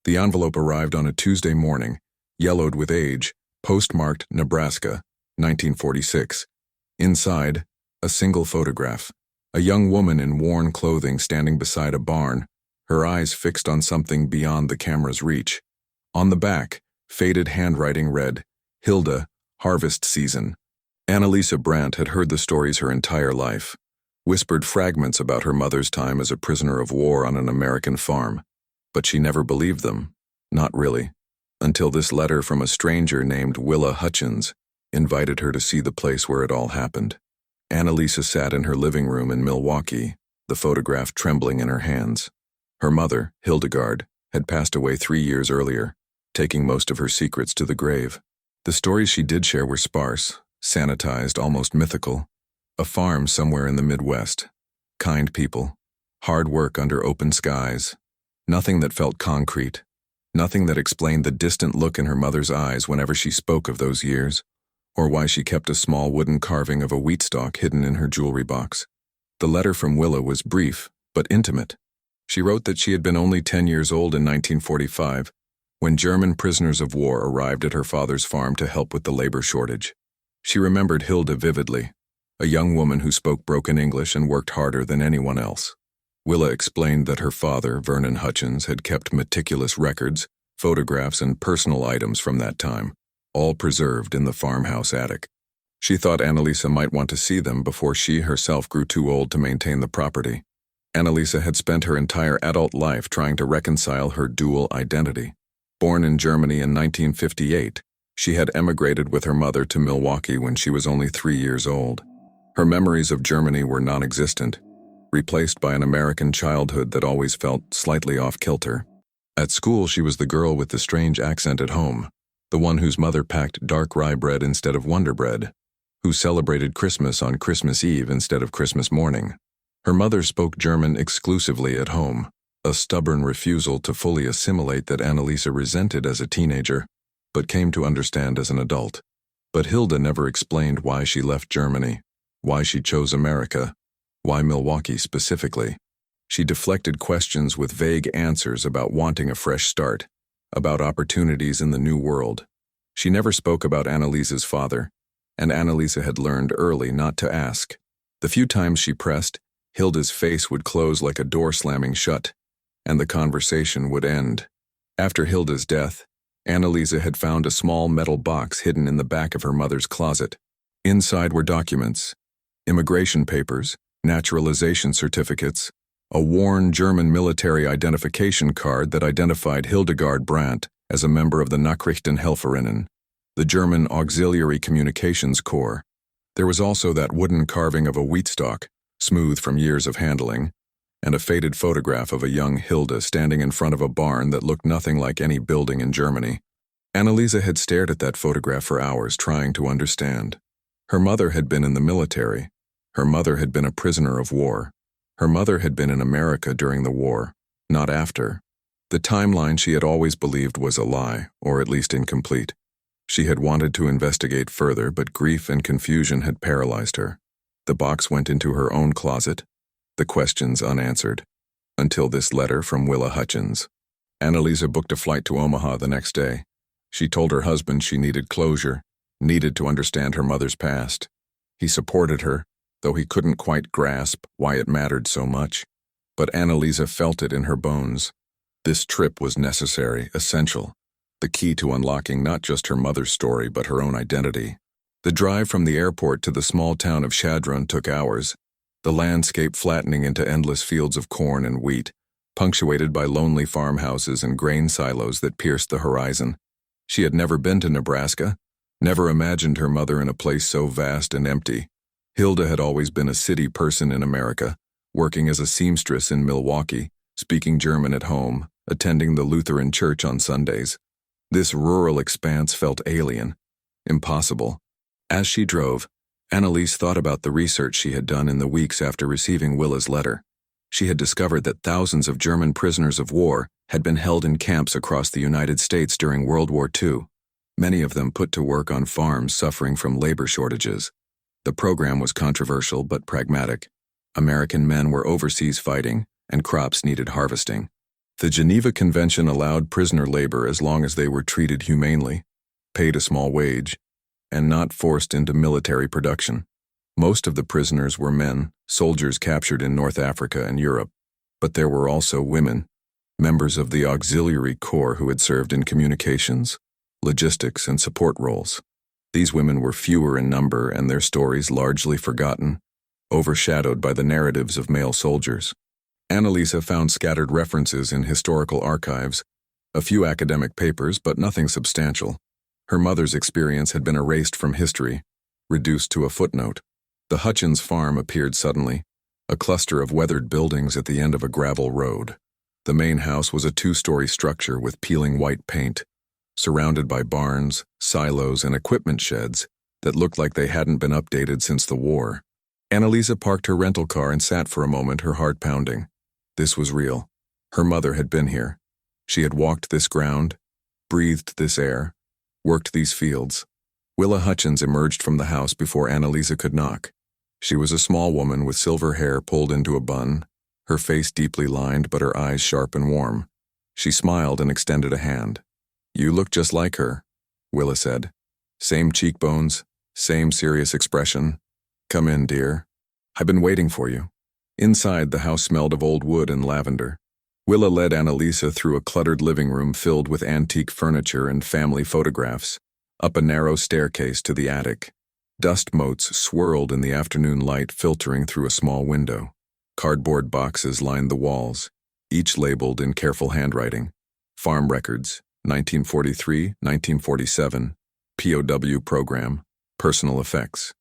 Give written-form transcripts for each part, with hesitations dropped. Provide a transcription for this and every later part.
The envelope arrived on a Tuesday morning, yellowed with age, postmarked Nebraska, 1946. Inside, a single photograph. A young woman in worn clothing standing beside a barn, her eyes fixed on something beyond the camera's reach. On the back, faded handwriting read, Hilda, Harvest Season. Annalisa Brandt had heard the stories her entire life, whispered fragments about her mother's time as a prisoner of war on an American farm. But she never believed them, not really, until this letter from a stranger named Willa Hutchins invited her to see the place where it all happened. Annalisa sat in her living room in Milwaukee, the photograph trembling in her hands. Her mother, Hildegard, had passed away 3 years earlier, taking most of her secrets to the grave. The stories she did share were sparse, sanitized, almost mythical. A farm somewhere in the Midwest. Kind people. Hard work under open skies. Nothing that felt concrete. Nothing that explained the distant look in her mother's eyes whenever she spoke of those years, or why she kept a small wooden carving of a wheat stalk hidden in her jewelry box. The letter from Willa was brief, but intimate. She wrote that she had been only 10 years old in 1945, when German prisoners of war arrived at her father's farm to help with the labor shortage. She remembered Hilda vividly, a young woman who spoke broken English and worked harder than anyone else. Willa explained that her father, Vernon Hutchins, had kept meticulous records, photographs, and personal items from that time, all preserved in the farmhouse attic. She thought Annalisa might want to see them before she herself grew too old to maintain the property. Annalisa had spent her entire adult life trying to reconcile her dual identity. Born in Germany in 1958, she had emigrated with her mother to Milwaukee when she was only 3 years old. Her memories of Germany were non-existent, replaced by an American childhood that always felt slightly off-kilter. At school, she was the girl with the strange accent at home, the one whose mother packed dark rye bread instead of Wonder Bread, who celebrated Christmas on Christmas Eve instead of Christmas morning. Her mother spoke German exclusively at home, a stubborn refusal to fully assimilate that Annalisa resented as a teenager, but came to understand as an adult. But Hilda never explained why she left Germany, why she chose America, why Milwaukee specifically. She deflected questions with vague answers about wanting a fresh start, about opportunities in the new world. She never spoke about Annalisa's father, and Annalisa had learned early not to ask. The few times she pressed, Hilda's face would close like a door slamming shut, and the conversation would end. After Hilda's death, Annalisa had found a small metal box hidden in the back of her mother's closet. Inside were documents, immigration papers, naturalization certificates, a worn German military identification card that identified Hildegard Brandt as a member of the Nachrichtenhelferinnen, the German Auxiliary Communications Corps. There was also that wooden carving of a wheat stalk, smooth from years of handling, and a faded photograph of a young Hilda standing in front of a barn that looked nothing like any building in Germany. Annalisa had stared at that photograph for hours, trying to understand. Her mother had been in the military. Her mother had been a prisoner of war. Her mother had been in America during the war, not after. The timeline she had always believed was a lie, or at least incomplete. She had wanted to investigate further, but grief and confusion had paralyzed her. The box went into her own closet, the questions unanswered, until this letter from Willa Hutchins. Annalisa booked a flight to Omaha the next day. She told her husband she needed closure, needed to understand her mother's past. He supported her, though he couldn't quite grasp why it mattered so much. But Annalisa felt it in her bones. This trip was necessary, essential, the key to unlocking not just her mother's story but her own identity. The drive from the airport to the small town of Chadron took hours, the landscape flattening into endless fields of corn and wheat, punctuated by lonely farmhouses and grain silos that pierced the horizon. She had never been to Nebraska, never imagined her mother in a place so vast and empty. Hilda had always been a city person in America, working as a seamstress in Milwaukee, speaking German at home, attending the Lutheran church on Sundays. This rural expanse felt alien, impossible. As she drove, Annalise thought about the research she had done in the weeks after receiving Willa's letter. She had discovered that thousands of German prisoners of war had been held in camps across the United States during World War II, many of them put to work on farms suffering from labor shortages. The program was controversial but pragmatic. American men were overseas fighting, and crops needed harvesting. The Geneva Convention allowed prisoner labor as long as they were treated humanely, paid a small wage, and not forced into military production. Most of the prisoners were men, soldiers captured in North Africa and Europe, but there were also women, members of the auxiliary corps who had served in communications, logistics, and support roles. These women were fewer in number and their stories largely forgotten, overshadowed by the narratives of male soldiers. Annalisa found scattered references in historical archives, a few academic papers, but nothing substantial. Her mother's experience had been erased from history, reduced to a footnote. The Hutchins farm appeared suddenly, a cluster of weathered buildings at the end of a gravel road. The main house was a two-story structure with peeling white paint, surrounded by barns, silos, and equipment sheds that looked like they hadn't been updated since the war. Annalisa parked her rental car and sat for a moment, her heart pounding. This was real. Her mother had been here. She had walked this ground, breathed this air, worked these fields. Willa Hutchins emerged from the house before Annalisa could knock. She was a small woman with silver hair pulled into a bun, her face deeply lined but her eyes sharp and warm. She smiled and extended a hand. "You look just like her," Willa said. "Same cheekbones, same serious expression. Come in, dear. I've been waiting for you." Inside, the house smelled of old wood and lavender. Willa led Annalisa through a cluttered living room filled with antique furniture and family photographs, up a narrow staircase to the attic. Dust motes swirled in the afternoon light filtering through a small window. Cardboard boxes lined the walls, each labeled in careful handwriting. Farm records, 1943, 1947, POW program, personal effects.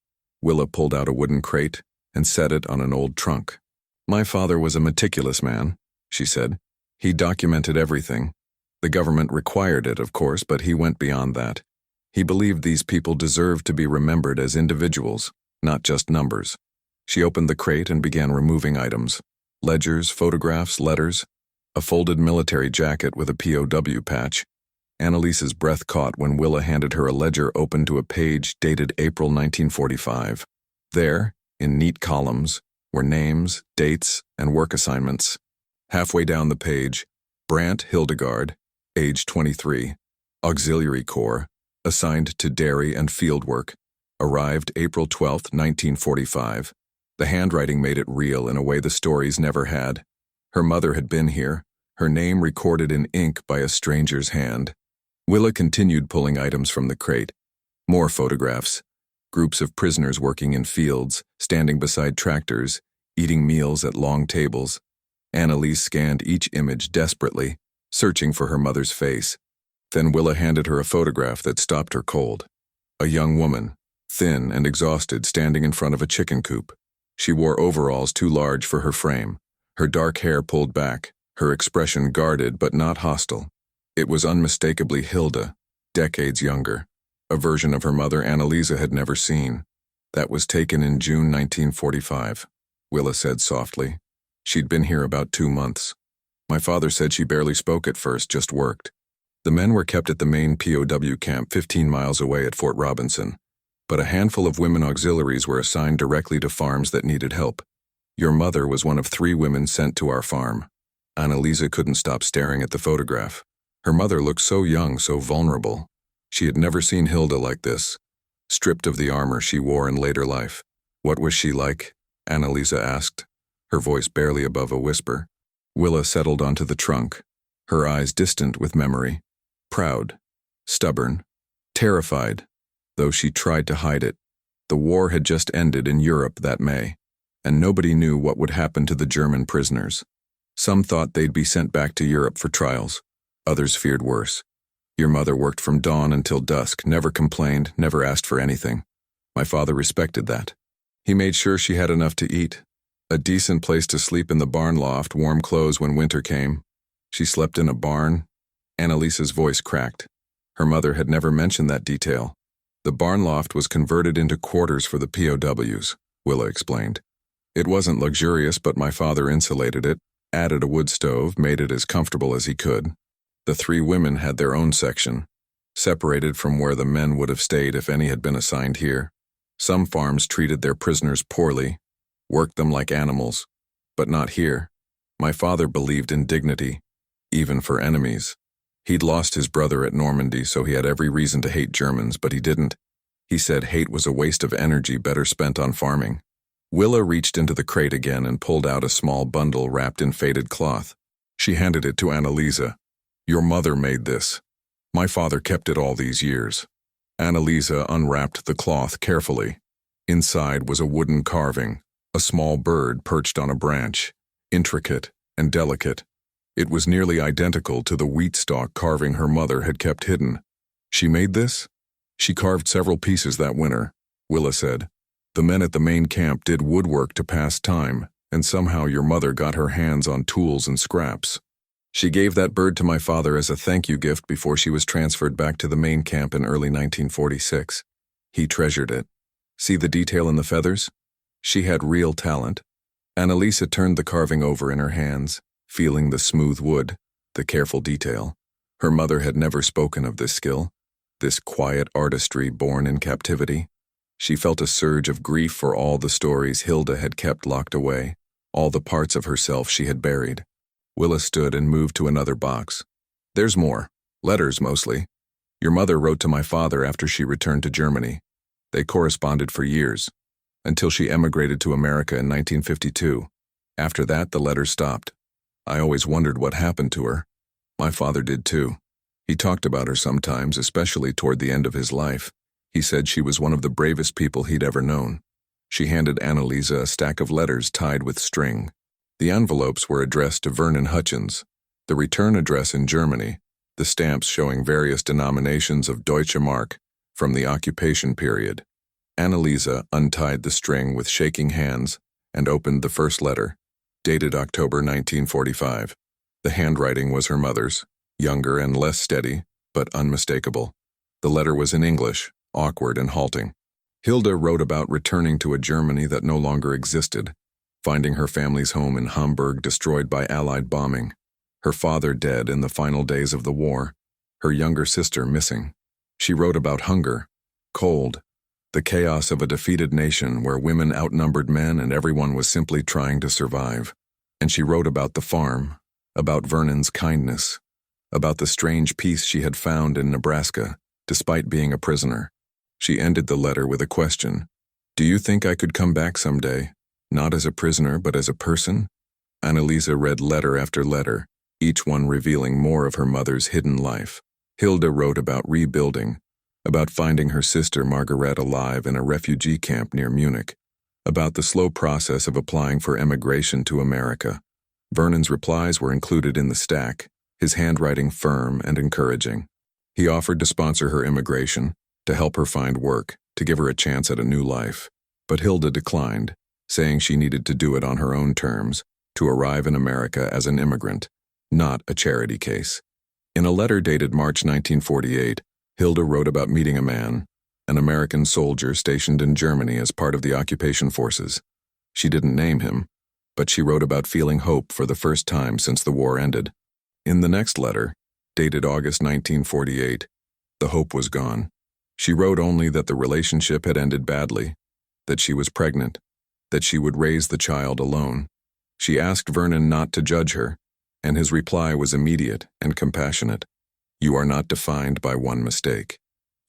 Willa pulled out a wooden crate and set it on an old trunk. "My father was a meticulous man," she said. "He documented everything. The government required it, of course, but he went beyond that. He believed these people deserved to be remembered as individuals, not just numbers." She opened the crate and began removing items. Ledgers, photographs, letters, a folded military jacket with a POW patch. Annalisa's breath caught when Willa handed her a ledger open to a page dated April 1945. There, in neat columns, were names, dates, and work assignments. Halfway down the page, Brant Hildegard, age 23, Auxiliary Corps, assigned to dairy and field work, arrived April 12, 1945. The handwriting made it real in a way the stories never had. Her mother had been here, her name recorded in ink by a stranger's hand. Willa continued pulling items from the crate. More photographs. Groups of prisoners working in fields, standing beside tractors, eating meals at long tables. Annalise scanned each image desperately, searching for her mother's face. Then Willa handed her a photograph that stopped her cold. A young woman, thin and exhausted, standing in front of a chicken coop. She wore overalls too large for her frame, her dark hair pulled back, her expression guarded but not hostile. It was unmistakably Hilda, decades younger, a version of her mother Annalisa had never seen. "That was taken in June 1945, Willa said softly. "She'd been here about 2 months. My father said she barely spoke at first, just worked." The men were kept at the main POW camp 15 miles away at Fort Robinson, but a handful of women auxiliaries were assigned directly to farms that needed help. "Your mother was one of 3 women sent to our farm." Annalisa couldn't stop staring at the photograph. Her mother looked so young, so vulnerable. She had never seen Hilda like this, stripped of the armor she wore in later life. "What was she like?" Annalisa asked, her voice barely above a whisper. Willa settled onto the trunk, her eyes distant with memory. Proud, stubborn, terrified, though she tried to hide it. The war had just ended in Europe that May, and nobody knew what would happen to the German prisoners. Some thought they'd be sent back to Europe for trials. Others feared worse. "Your mother worked from dawn until dusk, never complained, never asked for anything. My father respected that. He made sure she had enough to eat, a decent place to sleep in the barn loft, warm clothes when winter came. She slept in a barn." Annalisa's voice cracked. Her mother had never mentioned that detail. "The barn loft was converted into quarters for the POWs, Willa explained. It wasn't luxurious, but my father insulated it, added a wood stove, made it as comfortable as he could. The 3 women had their own section, separated from where the men would have stayed if any had been assigned here. Some farms treated their prisoners poorly, worked them like animals, but not here. My father believed in dignity. even for enemies. He'd lost his brother at Normandy, so he had every reason to hate Germans, but he didn't. He said hate was a waste of energy better spent on farming. Willa reached into the crate again and pulled out a small bundle wrapped in faded cloth. She handed it to Annalisa. "Your mother made this. My father kept it all these years." Annalisa unwrapped the cloth carefully. Inside was a wooden carving, a small bird perched on a branch, intricate and delicate. It was nearly identical to the wheat stalk carving her mother had kept hidden. "She made this?" "She carved several pieces that winter," Willa said. "The men at the main camp did woodwork to pass time, and somehow your mother got her hands on tools and scraps. She gave that bird to my father as a thank you gift before she was transferred back to the main camp in early 1946. He treasured it. See the detail in the feathers? She had real talent." Annalisa turned the carving over in her hands, feeling the smooth wood, the careful detail. Her mother had never spoken of this skill, this quiet artistry born in captivity. She felt a surge of grief for all the stories Hilda had kept locked away, all the parts of herself she had buried. Willa stood and moved to another box. "There's more. Letters, mostly. Your mother wrote to my father after she returned to Germany. They corresponded for years, until she emigrated to America in 1952. After that, the letters stopped. I always wondered what happened to her. My father did too. He talked about her sometimes, especially toward the end of his life. He said she was one of the bravest people he'd ever known." She handed Annalisa a stack of letters tied with string. The envelopes were addressed to Vernon Hutchins, the return address in Germany, the stamps showing various denominations of Deutsche Mark from the occupation period. Annalisa untied the string with shaking hands and opened the first letter, dated October 1945. The handwriting was her mother's, younger and less steady, but unmistakable. The letter was in English, awkward and halting. Hilda wrote about returning to a Germany that no longer existed, finding her family's home in Hamburg destroyed by Allied bombing, her father dead in the final days of the war, her younger sister missing. She wrote about hunger, cold, the chaos of a defeated nation where women outnumbered men and everyone was simply trying to survive. And she wrote about the farm, about Vernon's kindness, about the strange peace she had found in Nebraska, despite being a prisoner. She ended the letter with a question. "Do you think I could come back someday? Not as a prisoner, but as a person?" Annalisa read letter after letter, each one revealing more of her mother's hidden life. Hilda wrote about rebuilding, about finding her sister Margaret alive in a refugee camp near Munich, about the slow process of applying for emigration to America. Vernon's replies were included in the stack, his handwriting firm and encouraging. He offered to sponsor her immigration, to help her find work, to give her a chance at a new life. But Hilda declined, saying she needed to do it on her own terms, to arrive in America as an immigrant, not a charity case. In a letter dated March 1948, Hilda wrote about meeting a man, an American soldier stationed in Germany as part of the occupation forces. She didn't name him, but she wrote about feeling hope for the first time since the war ended. In the next letter, dated August 1948, the hope was gone. She wrote only that the relationship had ended badly, that she was pregnant, that she would raise the child alone. She asked Vernon not to judge her, and his reply was immediate and compassionate. "You are not defined by one mistake.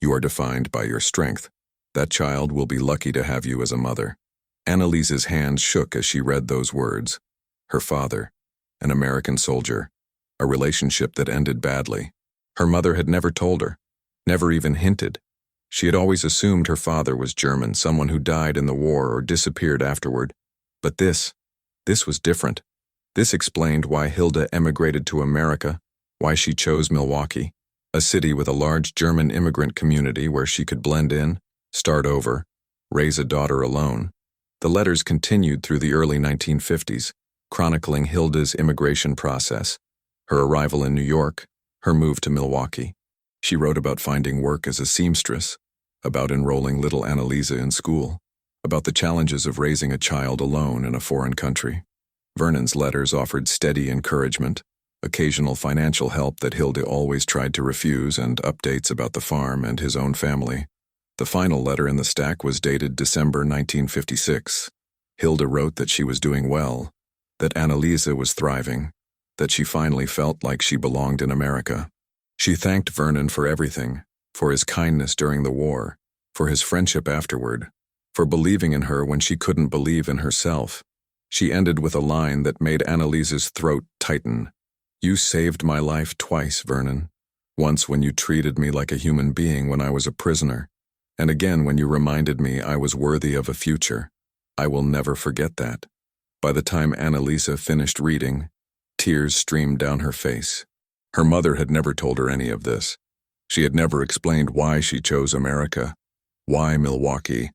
You are defined by your strength. That child will be lucky to have you as a mother." Annalisa's hands shook as she read those words. Her father, an American soldier, a relationship that ended badly. Her mother had never told her, never even hinted. She had always assumed her father was German, someone who died in the war or disappeared afterward. But this was different. This explained why Hilda emigrated to America, why she chose Milwaukee, a city with a large German immigrant community where she could blend in, start over, raise a daughter alone. The letters continued through the early 1950s, chronicling Hilda's immigration process, her arrival in New York, her move to Milwaukee. She wrote about finding work as a seamstress, about enrolling little Annalisa in school, about the challenges of raising a child alone in a foreign country. Vernon's letters offered steady encouragement, occasional financial help that Hilda always tried to refuse, and updates about the farm and his own family. The final letter in the stack was dated December 1956. Hilda wrote that she was doing well, that Annalisa was thriving, that she finally felt like she belonged in America. She thanked Vernon for everything, for his kindness during the war, for his friendship afterward, for believing in her when she couldn't believe in herself. She ended with a line that made Annalise's throat tighten. "You saved my life twice, Vernon. Once when you treated me like a human being when I was a prisoner, and again when you reminded me I was worthy of a future. I will never forget that." By the time Annalisa finished reading, tears streamed down her face. Her mother had never told her any of this. She had never explained why she chose America, why Milwaukee,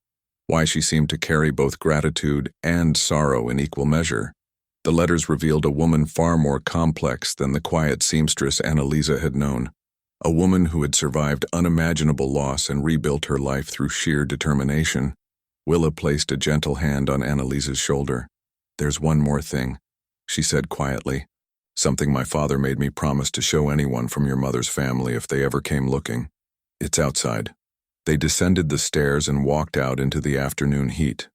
why she seemed to carry both gratitude and sorrow in equal measure. The letters revealed a woman far more complex than the quiet seamstress Annalisa had known, a woman who had survived unimaginable loss and rebuilt her life through sheer determination. Willa placed a gentle hand on Annalisa's shoulder. "There's one more thing," she said quietly. "Something my father made me promise to show anyone from your mother's family if they ever came looking. It's outside." They descended the stairs and walked out into the afternoon heat.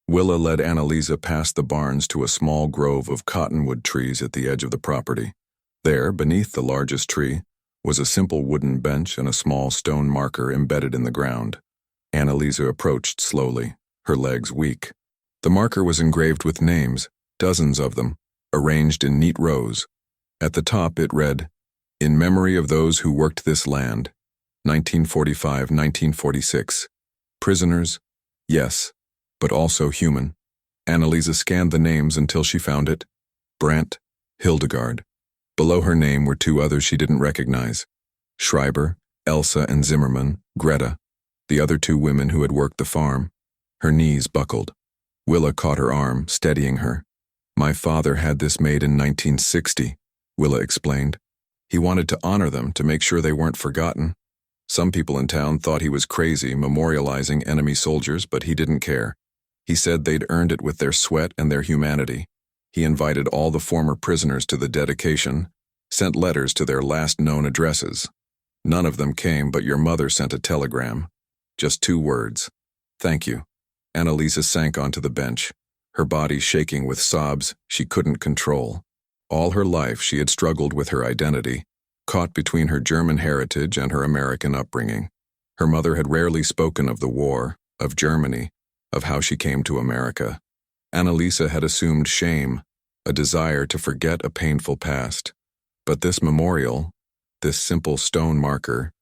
Willa led Annalisa past the barns to a small grove of cottonwood trees at the edge of the property. There, beneath the largest tree, was a simple wooden bench and a small stone marker embedded in the ground. Annalisa approached slowly, her legs weak. The marker was engraved with names, dozens of them, arranged in neat rows. At the top it read, "In memory of those who worked this land, 1945-1946. Prisoners, yes, but also human." Annalisa scanned the names until she found it. Brandt, Hildegard. Below her name were two others she didn't recognize. Schreiber, Elsa, and Zimmerman, Greta, the other two women who had worked the farm. Her knees buckled. Willa caught her arm, steadying her. "My father had this made in 1960, Willa explained. "He wanted to honor them to make sure they weren't forgotten. Some people in town thought he was crazy memorializing enemy soldiers, but he didn't care. He said they'd earned it with their sweat and their humanity. He invited all the former prisoners to the dedication, sent letters to their last known addresses. None of them came, but your mother sent a telegram. Just 2 words. Thank you." Annalisa sank onto the bench, her body shaking with sobs she couldn't control. All her life she had struggled with her identity, caught between her German heritage and her American upbringing. Her mother had rarely spoken of the war, of Germany, of how she came to America. Annalisa had assumed shame, a desire to forget a painful past. But this memorial, this simple stone marker,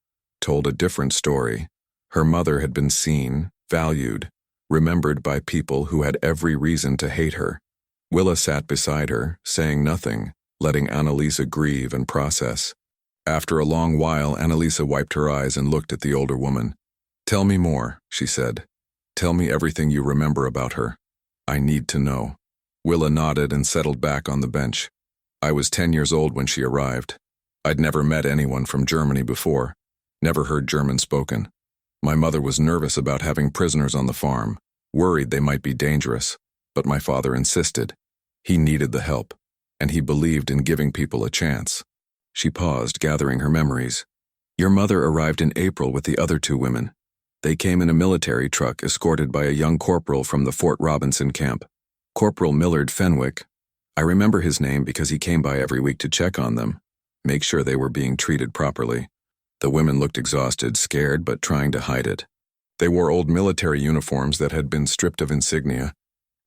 told a different story. Her mother had been seen, valued, remembered by people who had every reason to hate her. Willa sat beside her, saying nothing, letting Annalisa grieve and process. After a long while, Annalisa wiped her eyes and looked at the older woman. "Tell me more," she said. "Tell me everything you remember about her. I need to know." Willa nodded and settled back on the bench. "I was 10 years old when she arrived. I'd never met anyone from Germany before, never heard German spoken. My mother was nervous about having prisoners on the farm, worried they might be dangerous, but my father insisted. He needed the help, and he believed in giving people a chance." She paused, gathering her memories. "Your mother arrived in April with the other 2 women. They came in a military truck escorted by a young corporal from the Fort Robinson camp. Corporal Millard Fenwick. I remember his name because he came by every week to check on them, make sure they were being treated properly." The women looked exhausted, scared, but trying to hide it. They wore old military uniforms that had been stripped of insignia,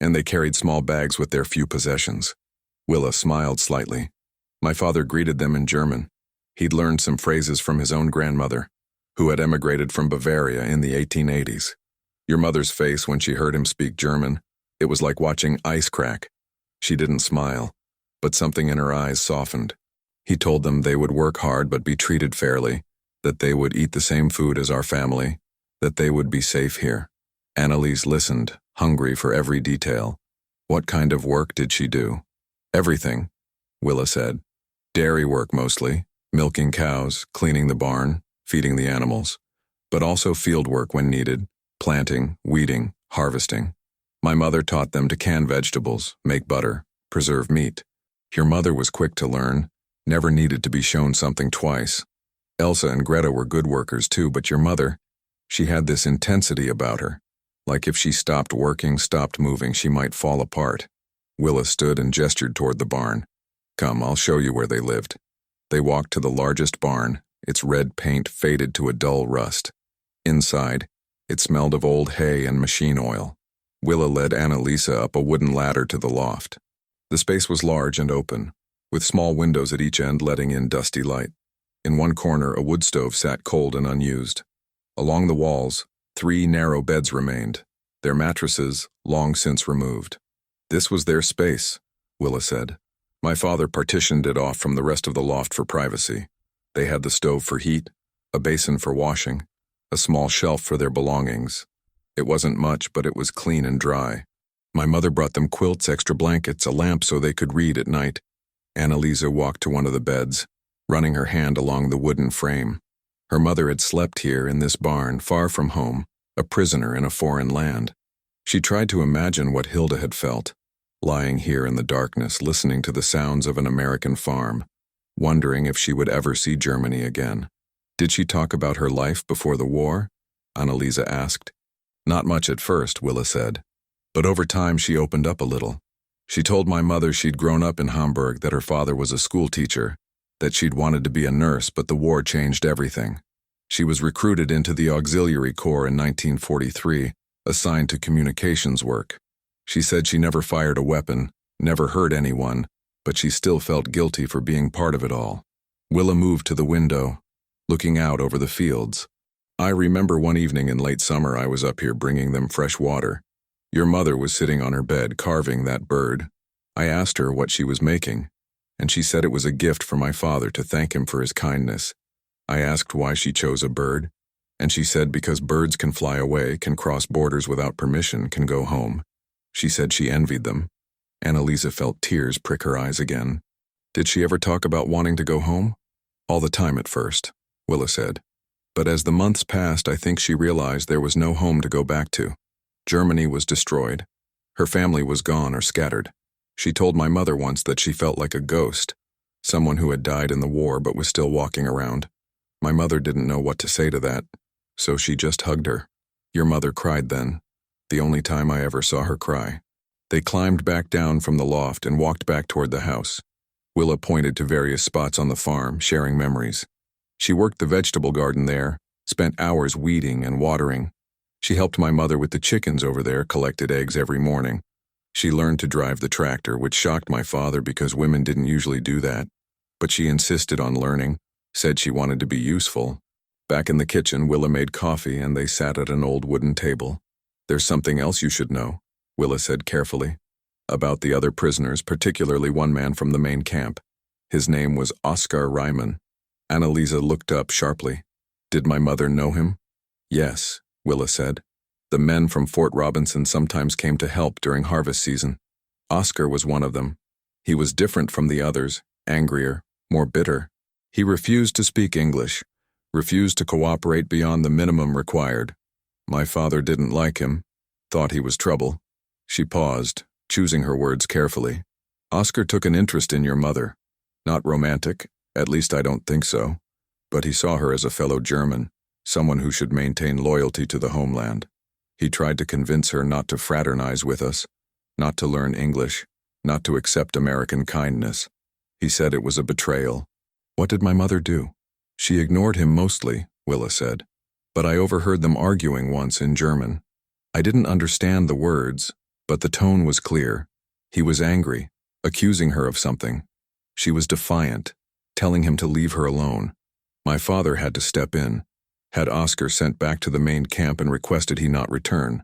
and they carried small bags with their few possessions. Willa smiled slightly. "My father greeted them in German. He'd learned some phrases from his own grandmother, who had emigrated from Bavaria in the 1880s. Your mother's face when she heard him speak German, it was like watching ice crack. She didn't smile, but something in her eyes softened. He told them they would work hard but be treated fairly, that they would eat the same food as our family, that they would be safe here." Annalise listened, hungry for every detail. "What kind of work did she do?" "Everything," Willa said. "Dairy work mostly, milking cows, cleaning the barn, feeding the animals, but also field work when needed, planting, weeding, harvesting. My mother taught them to can vegetables, make butter, preserve meat. Your mother was quick to learn, never needed to be shown something twice. Elsa and Greta were good workers too, but your mother, she had this intensity about her. Like if she stopped working, stopped moving, she might fall apart." Willa stood and gestured toward the barn. Come, I'll show you where they lived. They walked to the largest barn, its red paint faded to a dull rust. Inside, it smelled of old hay and machine oil. Willa led Annalisa up a wooden ladder to the loft. The space was large and open, with small windows at each end letting in dusty light. In one corner, a wood stove sat cold and unused. Along the walls, 3 narrow beds remained, their mattresses long since removed. This was their space, Willa said. My father partitioned it off from the rest of the loft for privacy. They had the stove for heat, a basin for washing, a small shelf for their belongings. It wasn't much, but it was clean and dry. My mother brought them quilts, extra blankets, a lamp so they could read at night. Annalisa walked to one of the beds, running her hand along the wooden frame. Her mother had slept here in this barn, far from home, a prisoner in a foreign land. She tried to imagine what Hilda had felt, lying here in the darkness, listening to the sounds of an American farm, wondering if she would ever see Germany again. Did she talk about her life before the war? Annalisa asked. Not much at first, Willa said. But over time she opened up a little. She told my mother she'd grown up in Hamburg, that her father was a school teacher, that she'd wanted to be a nurse, but the war changed everything. She was recruited into the Auxiliary Corps in 1943, assigned to communications work. She said she never fired a weapon, never hurt anyone, but she still felt guilty for being part of it all. Willa moved to the window, looking out over the fields. I remember one evening in late summer I was up here bringing them fresh water. Your mother was sitting on her bed carving that bird. I asked her what she was making, and she said it was a gift for my father to thank him for his kindness. I asked why she chose a bird, and she said because birds can fly away, can cross borders without permission, can go home. She said she envied them. Annalisa felt tears prick her eyes again. Did she ever talk about wanting to go home? All the time at first, Willa said. But as the months passed, I think she realized there was no home to go back to. Germany was destroyed. Her family was gone or scattered. She told my mother once that she felt like a ghost, someone who had died in the war but was still walking around. My mother didn't know what to say to that, so she just hugged her. Your mother cried then, the only time I ever saw her cry. They climbed back down from the loft and walked back toward the house. Willa pointed to various spots on the farm, sharing memories. She worked the vegetable garden there, spent hours weeding and watering. She helped my mother with the chickens over there, collected eggs every morning. She learned to drive the tractor, which shocked my father because women didn't usually do that. But she insisted on learning, said she wanted to be useful. Back in the kitchen, Willa made coffee and they sat at an old wooden table. There's something else you should know, Willa said carefully, about the other prisoners, particularly one man from the main camp. His name was Oskar Reimann. Annalisa looked up sharply. Did my mother know him? Yes, Willa said. The men from Fort Robinson sometimes came to help during harvest season. Oskar was one of them. He was different from the others, angrier, more bitter. He refused to speak English, refused to cooperate beyond the minimum required. My father didn't like him, thought he was trouble. She paused, choosing her words carefully. Oskar took an interest in your mother. Not romantic, at least I don't think so. But he saw her as a fellow German, someone who should maintain loyalty to the homeland. He tried to convince her not to fraternize with us, not to learn English, not to accept American kindness. He said it was a betrayal. What did my mother do? She ignored him mostly, Willa said. But I overheard them arguing once in German. I didn't understand the words, but the tone was clear. He was angry, accusing her of something. She was defiant, telling him to leave her alone. My father had to step in, had Oskar sent back to the main camp and requested he not return.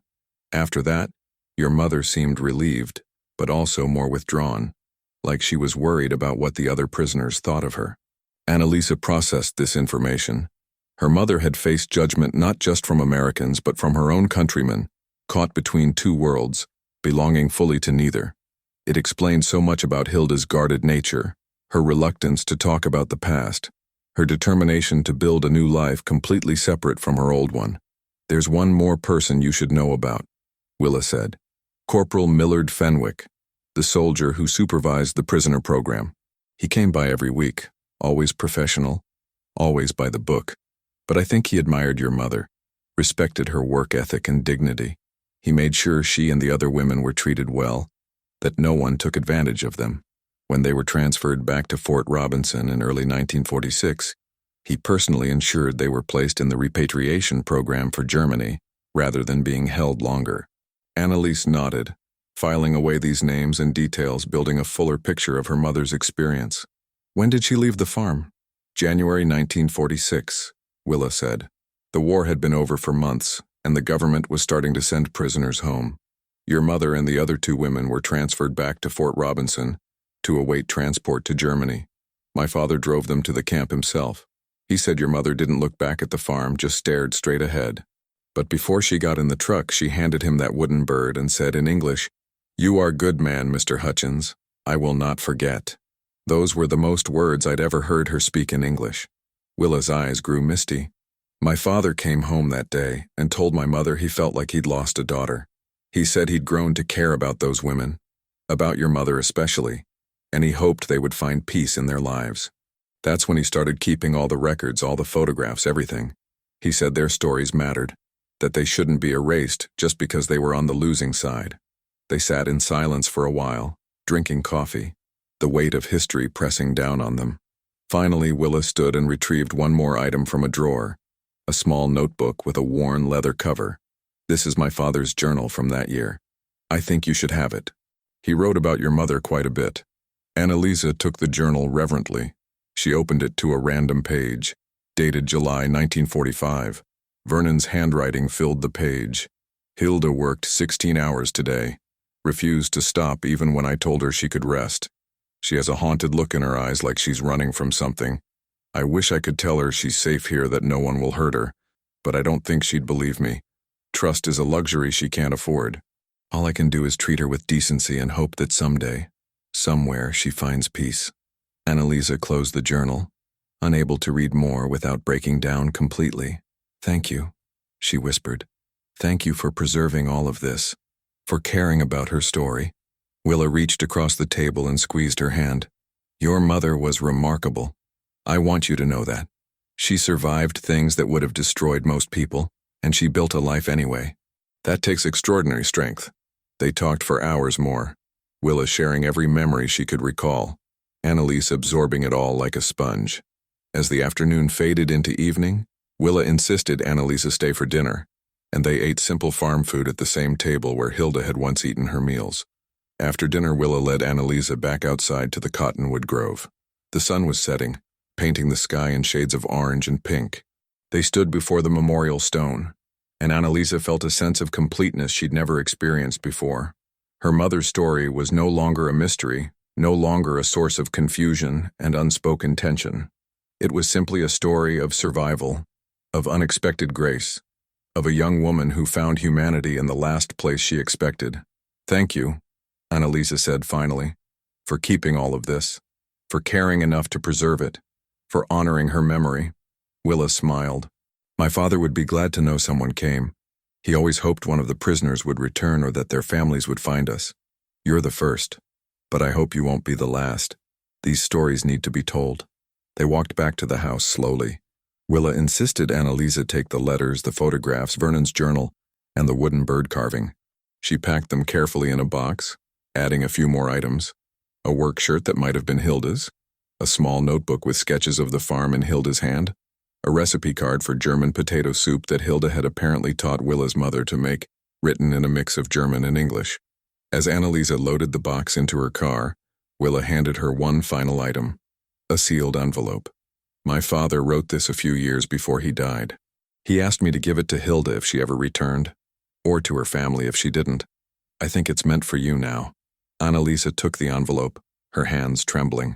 After that, your mother seemed relieved, but also more withdrawn, like she was worried about what the other prisoners thought of her. Annalisa processed this information. Her mother had faced judgment not just from Americans but from her own countrymen, caught between two worlds, belonging fully to neither. It explained so much about Hilda's guarded nature, her reluctance to talk about the past, her determination to build a new life completely separate from her old one. There's one more person you should know about, Willa said. Corporal Millard Fenwick, the soldier who supervised the prisoner program. He came by every week, always professional, always by the book. But I think he admired your mother, respected her work ethic and dignity. He made sure she and the other women were treated well, that no one took advantage of them. When they were transferred back to Fort Robinson in early 1946, he personally ensured they were placed in the repatriation program for Germany rather than being held longer. Annalise nodded, filing away these names and details, building a fuller picture of her mother's experience. When did she leave the farm? January 1946, Willa said. The war had been over for months, and the government was starting to send prisoners home. Your mother and the other 2 women were transferred back to Fort Robinson to await transport to Germany. My father drove them to the camp himself. He said your mother didn't look back at the farm, just stared straight ahead. But before she got in the truck, she handed him that wooden bird and said in English, "You are good man, Mr. Hutchins. I will not forget." Those were the most words I'd ever heard her speak in English. Willa's eyes grew misty. My father came home that day and told my mother he felt like he'd lost a daughter. He said he'd grown to care about those women, about your mother especially, and he hoped they would find peace in their lives. That's when he started keeping all the records, all the photographs, everything. He said their stories mattered, that they shouldn't be erased just because they were on the losing side. They sat in silence for a while, drinking coffee, the weight of history pressing down on them. Finally, Willa stood and retrieved one more item from a drawer, a small notebook with a worn leather cover. This is my father's journal from that year. I think you should have it. He wrote about your mother quite a bit. Annalisa took the journal reverently. She opened it to a random page, dated July 1945. Vernon's handwriting filled the page. Hilda worked 16 hours today, refused to stop even when I told her she could rest. She has a haunted look in her eyes like she's running from something. I wish I could tell her she's safe here, that no one will hurt her, but I don't think she'd believe me. Trust is a luxury she can't afford. All I can do is treat her with decency and hope that someday, somewhere, she finds peace. Annalisa closed the journal, unable to read more without breaking down completely. Thank you, she whispered. Thank you for preserving all of this, for caring about her story. Willa reached across the table and squeezed her hand. Your mother was remarkable. I want you to know that. She survived things that would have destroyed most people, and she built a life anyway. That takes extraordinary strength. They talked for hours more, Willa sharing every memory she could recall, Annalise absorbing it all like a sponge. As the afternoon faded into evening, Willa insisted Annalisa stay for dinner, and they ate simple farm food at the same table where Hilda had once eaten her meals. After dinner, Willa led Annalisa back outside to the cottonwood grove. The sun was setting, painting the sky in shades of orange and pink. They stood before the memorial stone, and Annalisa felt a sense of completeness she'd never experienced before. Her mother's story was no longer a mystery, no longer a source of confusion and unspoken tension. It was simply a story of survival, of unexpected grace, of a young woman who found humanity in the last place she expected. Thank you, Annalisa said finally, for keeping all of this, for caring enough to preserve it, for honoring her memory. Willa smiled. My father would be glad to know someone came. He always hoped one of the prisoners would return or that their families would find us. You're the first, but I hope you won't be the last. These stories need to be told. They walked back to the house slowly. Willa insisted Annalisa take the letters, the photographs, Vernon's journal, and the wooden bird carving. She packed them carefully in a box, adding a few more items. A work shirt that might have been Hilda's, a small notebook with sketches of the farm in Hilda's hand, a recipe card for German potato soup that Hilda had apparently taught Willa's mother to make, written in a mix of German and English. As Annalisa loaded the box into her car, Willa handed her one final item, a sealed envelope. My father wrote this a few years before he died. He asked me to give it to Hilda if she ever returned, or to her family if she didn't. I think it's meant for you now. Annalisa took the envelope, her hands trembling.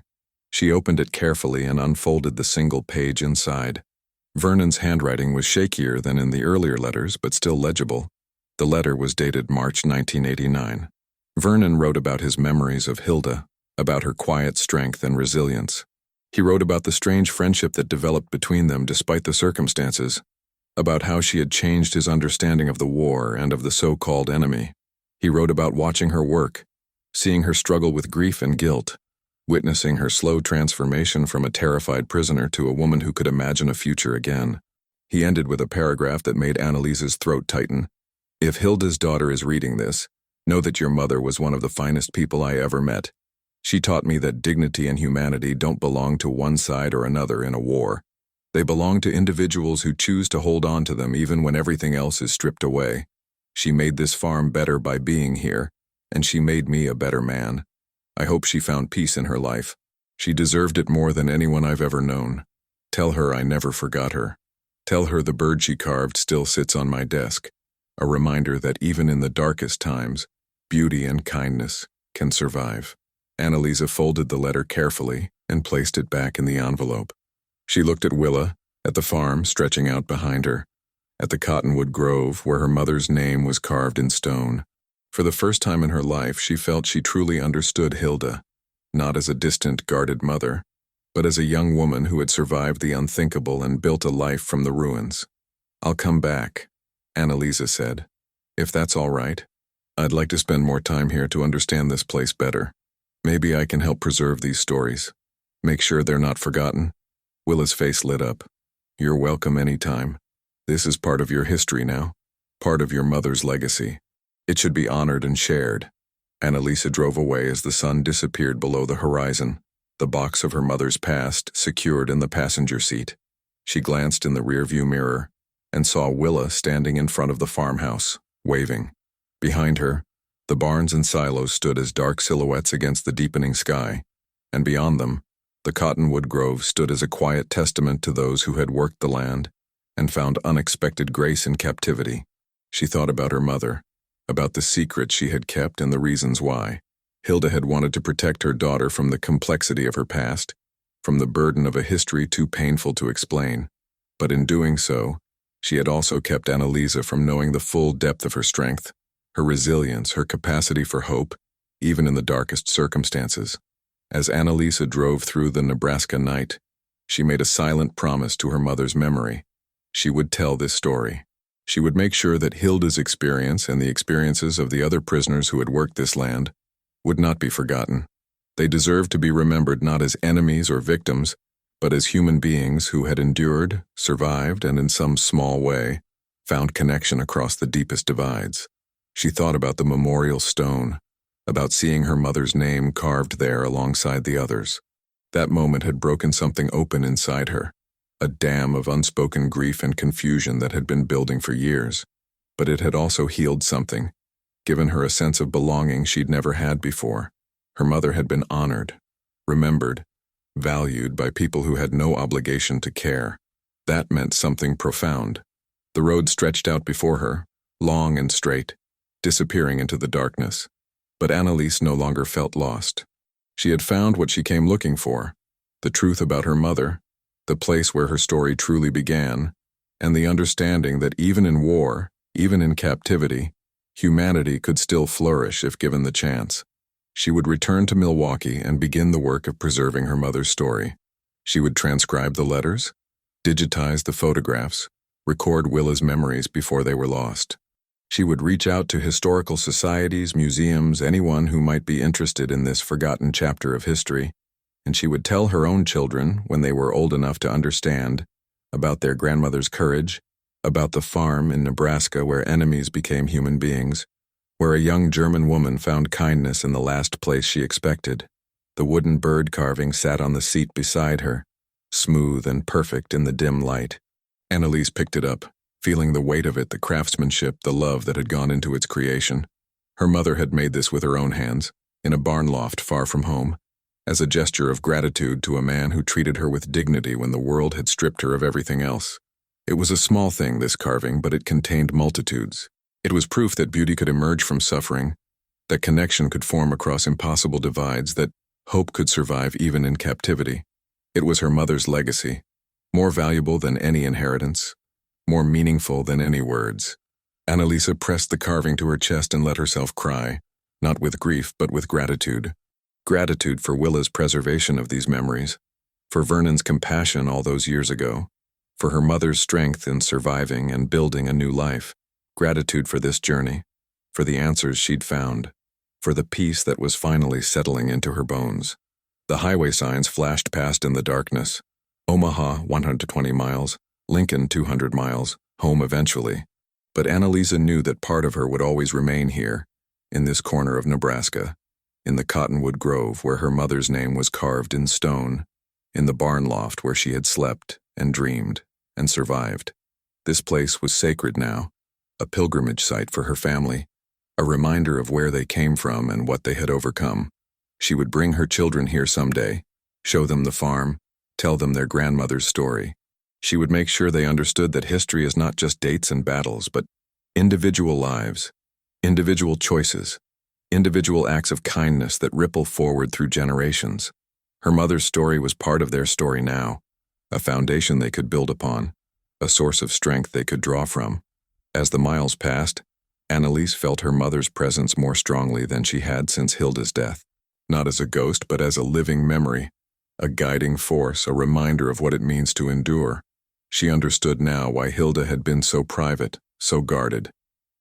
She opened it carefully and unfolded the single page inside. Vernon's handwriting was shakier than in the earlier letters, but still legible. The letter was dated March 1989. Vernon wrote about his memories of Hilda, about her quiet strength and resilience. He wrote about the strange friendship that developed between them despite the circumstances, about how she had changed his understanding of the war and of the so-called enemy. He wrote about watching her work, seeing her struggle with grief and guilt, witnessing her slow transformation from a terrified prisoner to a woman who could imagine a future again. He ended with a paragraph that made Annalisa's throat tighten. If Hilda's daughter is reading this, know that your mother was one of the finest people I ever met. She taught me that dignity and humanity don't belong to one side or another in a war. They belong to individuals who choose to hold on to them even when everything else is stripped away. She made this farm better by being here, and she made me a better man. I hope she found peace in her life. She deserved it more than anyone I've ever known. Tell her I never forgot her. Tell her the bird she carved still sits on my desk, a reminder that even in the darkest times, beauty and kindness can survive. Annalisa folded the letter carefully and placed it back in the envelope. She looked at Willa, at the farm stretching out behind her, at the cottonwood grove where her mother's name was carved in stone. For the first time in her life, she felt she truly understood Hilda, not as a distant, guarded mother, but as a young woman who had survived the unthinkable and built a life from the ruins. "I'll come back," Annalisa said. "If that's all right. I'd like to spend more time here to understand this place better. Maybe I can help preserve these stories. Make sure they're not forgotten." Willa's face lit up. "You're welcome anytime. This is part of your history now, part of your mother's legacy. It should be honored and shared." Annalisa drove away as the sun disappeared below the horizon, the box of her mother's past secured in the passenger seat. She glanced in the rearview mirror and saw Willa standing in front of the farmhouse, waving. Behind her, the barns and silos stood as dark silhouettes against the deepening sky, and beyond them, the cottonwood grove stood as a quiet testament to those who had worked the land and found unexpected grace in captivity. She thought about her mother, about the secrets she had kept and the reasons why. Hilda had wanted to protect her daughter from the complexity of her past, from the burden of a history too painful to explain. But in doing so, she had also kept Annalisa from knowing the full depth of her strength, her resilience, her capacity for hope, even in the darkest circumstances. As Annalisa drove through the Nebraska night, she made a silent promise to her mother's memory. She would tell this story. She would make sure that Hilda's experience and the experiences of the other prisoners who had worked this land would not be forgotten. They deserved to be remembered not as enemies or victims, but as human beings who had endured, survived, and in some small way, found connection across the deepest divides. She thought about the memorial stone, about seeing her mother's name carved there alongside the others. That moment had broken something open inside her, a dam of unspoken grief and confusion that had been building for years. But it had also healed something, given her a sense of belonging she'd never had before. Her mother had been honored, remembered, valued by people who had no obligation to care. That meant something profound. The road stretched out before her, long and straight, disappearing into the darkness. But Annalise no longer felt lost. She had found what she came looking for, the truth about her mother, the place where her story truly began, and the understanding that even in war, even in captivity, humanity could still flourish if given the chance. She would return to Milwaukee and begin the work of preserving her mother's story. She would transcribe the letters, digitize the photographs, record Willa's memories before they were lost. She would reach out to historical societies, museums, anyone who might be interested in this forgotten chapter of history, and she would tell her own children, when they were old enough to understand, about their grandmother's courage, about the farm in Nebraska where enemies became human beings, where a young German woman found kindness in the last place she expected. The wooden bird carving sat on the seat beside her, smooth and perfect in the dim light. Annalise picked it up, feeling the weight of it, the craftsmanship, the love that had gone into its creation. Her mother had made this with her own hands, in a barn loft far from home, as a gesture of gratitude to a man who treated her with dignity when the world had stripped her of everything else. It was a small thing, this carving, but it contained multitudes. It was proof that beauty could emerge from suffering, that connection could form across impossible divides, that hope could survive even in captivity. It was her mother's legacy, more valuable than any inheritance, more meaningful than any words. Annalisa pressed the carving to her chest and let herself cry, not with grief but with gratitude. Gratitude for Willa's preservation of these memories, for Vernon's compassion all those years ago, for her mother's strength in surviving and building a new life. Gratitude for this journey, for the answers she'd found, for the peace that was finally settling into her bones. The highway signs flashed past in the darkness. Omaha, 120 miles, Lincoln, 200 miles, home eventually. But Annalisa knew that part of her would always remain here, in this corner of Nebraska. in the cottonwood grove where her mother's name was carved in stone, in the barn loft where she had slept and dreamed and survived. This place was sacred now, a pilgrimage site for her family, a reminder of where they came from and what they had overcome. She would bring her children here someday, show them the farm, tell them their grandmother's story. She would make sure they understood that history is not just dates and battles, but individual lives, individual choices, individual acts of kindness that ripple forward through generations. Her mother's story was part of their story now, a foundation they could build upon, a source of strength they could draw from. As the miles passed, Annalise felt her mother's presence more strongly than she had since Hilda's death. Not as a ghost, but as a living memory, a guiding force, a reminder of what it means to endure. She understood now why Hilda had been so private, so guarded.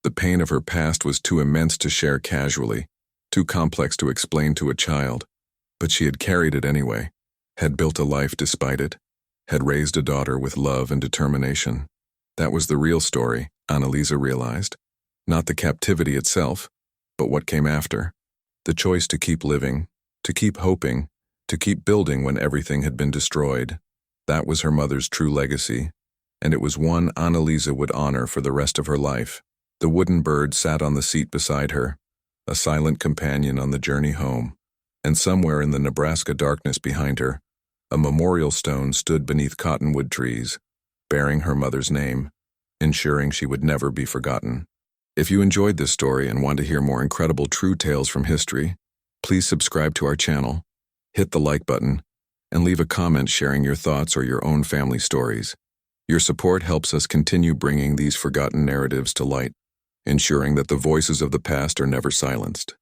The pain of her past was too immense to share casually, too complex to explain to a child. But she had carried it anyway, had built a life despite it, had raised a daughter with love and determination. That was the real story, Annalisa realized. Not the captivity itself, but what came after. The choice to keep living, to keep hoping, to keep building when everything had been destroyed. That was her mother's true legacy, and it was one Annalisa would honor for the rest of her life. The wooden bird sat on the seat beside her, a silent companion on the journey home, and somewhere in the Nebraska darkness behind her, a memorial stone stood beneath cottonwood trees, bearing her mother's name, ensuring she would never be forgotten. If you enjoyed this story and want to hear more incredible true tales from history, please subscribe to our channel, hit the like button, and leave a comment sharing your thoughts or your own family stories. Your support helps us continue bringing these forgotten narratives to light, ensuring that the voices of the past are never silenced.